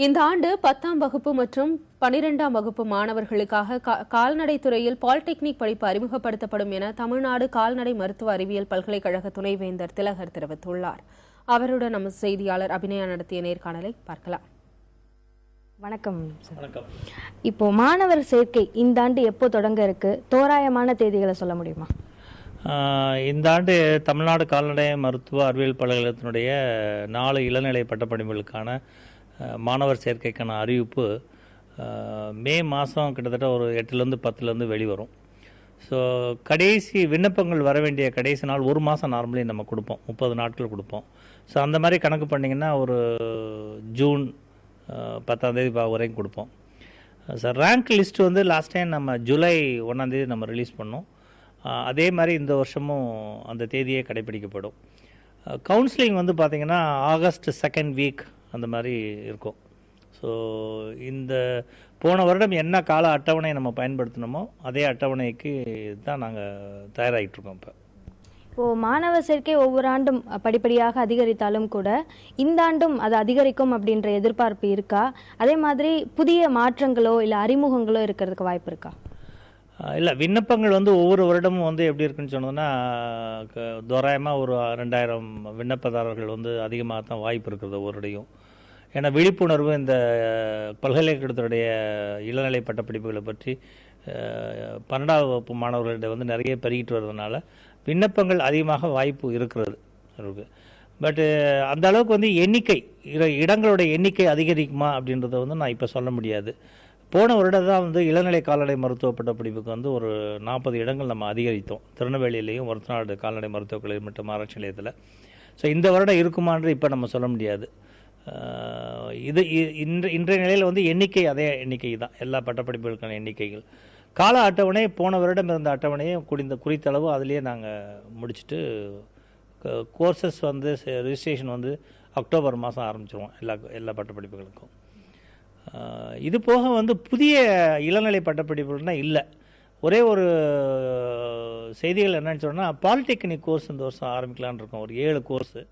இந்த ஆண்டு 10ஆம் வகுப்பு மற்றும் 12ஆம் வகுப்பு மாணவர்களுக்காக கால்நடை துறையில் பாலிடெக்னிக் படிப்பு அறிமுகப்படுத்தப்படும் என தமிழ்நாடு கால்நடை மருத்துவ அறிவியல் பல்கலைக்கழக துணைவேந்தர் திலகர் தெரிவித்துள்ளார். அவருடன் நமது செய்தியாளர் அபிநயா நடத்திய நேர்காணலை பார்க்கலாம். வணக்கம். இப்போ மாணவர் சேர்க்கை இந்த ஆண்டு எப்போ தொடங்க இருக்கு? தோராயமான தேதிகளை சொல்ல முடியுமா? இந்த ஆண்டு தமிழ்நாடு கால்நடை மருத்துவ அறிவியல் பல்கலைக்கழகத்தினுடைய 4 இளநிலை பட்டப்படிப்புகளுக்கான மாணவர் சேர்க்கைக்கான அறிவிப்பு மே மாதம் கிட்டத்தட்ட ஒரு 8லேருந்து 10லேருந்து வெளிவரும். ஸோ கடைசி விண்ணப்பங்கள் வர வேண்டிய கடைசி நாள் ஒரு மாதம் நார்மலி நம்ம கொடுப்போம், 30 நாட்கள் கொடுப்போம். ஸோ அந்த மாதிரி கணக்கு பண்ணிங்கன்னா ஒரு ஜூன் 10ஆம் தேதி வரைக்கும் கொடுப்போம். சார் ரேங்க் லிஸ்ட் வந்து லாஸ்ட் டைம் நம்ம ஜூலை 1ஆம் தேதி நம்ம ரிலீஸ் பண்ணோம். அதே மாதிரி இந்த வருஷமும் அந்த தேதியே கடைபிடிக்கப்படும். கவுன்சிலிங் வந்து பார்த்திங்கன்னா ஆகஸ்ட் 2nd வீக் அந்த மாதிரி இருக்கும். ஸோ இந்த போன வருடம் என்ன கால அட்டவணை நம்ம பயன்படுத்தினோமோ அதே அட்டவணைக்கு தான் நாங்கள் தயாராகிட்ருக்கோம். இப்போது மாணவர் சேர்க்கை ஒவ்வொரு ஆண்டும் படிப்படியாக அதிகரித்தாலும் கூட இந்த ஆண்டும் அது அதிகரிக்கும் அப்படின்ற எதிர்பார்ப்பு இருக்கா? அதே மாதிரி புதிய மாற்றங்களோ இல்லை அறிமுகங்களோ இருக்கிறதுக்கு வாய்ப்பு இருக்கா? இல்லை, விண்ணப்பங்கள் வந்து ஒவ்வொரு வருடமும் வந்து எப்படி இருக்குன்னு சொன்னதுன்னா தோராயமாக ஒரு 2000 விண்ணப்பதாரர்கள் வந்து அதிகமாக தான் வாய்ப்பு இருக்கிறது ஒவ்வொருடையும். ஏன்னா விழிப்புணர்வு இந்த பல்கலைக்கழகத்துடைய இளநிலை பட்டப்படிப்புகளை பற்றி 12ஆம் வகுப்பு மாணவர்களிட வந்து நிறைய பெருகிட்டு வர்றதுனால விண்ணப்பங்கள் அதிகமாக வாய்ப்பு இருக்கிறது இருக்குது. பட்டு அந்த அளவுக்கு வந்து எண்ணிக்கை இடங்களுடைய எண்ணிக்கை அதிகரிக்குமா அப்படின்றத வந்து நான் இப்போ சொல்ல முடியாது. போன வருடம் தான் வந்து இளநிலை கால்நடை மருத்துவ பட்டப்படிப்புக்கு வந்து ஒரு 40 இடங்கள் நம்ம அதிகரித்தோம், திருநெல்வேலியிலையும் ஒருத்தநாடு கால்நடை மருத்துவக் கல்லூரி மற்றும் ஆராய்ச்சி நிலையத்தில். ஸோ இந்த வருடம் இருக்குமான்று இப்போ நம்ம சொல்ல முடியாது. இது இன்றைய நிலையில் வந்து எண்ணிக்கை அதே எண்ணிக்கை தான், எல்லா பட்டப்படிப்புகளுக்கான எண்ணிக்கைகள். கால அட்டவணை போன வருடம் இருந்த அட்டவணையை குறித்த அளவு அதிலேயே நாங்கள் முடிச்சுட்டு கோர்சஸ் வந்து ரிஜிஸ்ட்ரேஷன் வந்து அக்டோபர் மாதம் ஆரம்பிச்சிருவோம் எல்லா பட்டப்படிப்புகளுக்கும். இது போக வந்து புதிய இளநிலை பட்டப்படிப்புகள்னால் இல்லை. ஒரே ஒரு செய்திகள் என்னன்னு சொன்னால் பாலிடெக்னிக் கோர்ஸ் இந்த வருஷம் ஆரம்பிக்கலான்னு இருக்கோம். ஒரு 7 கோர்ஸு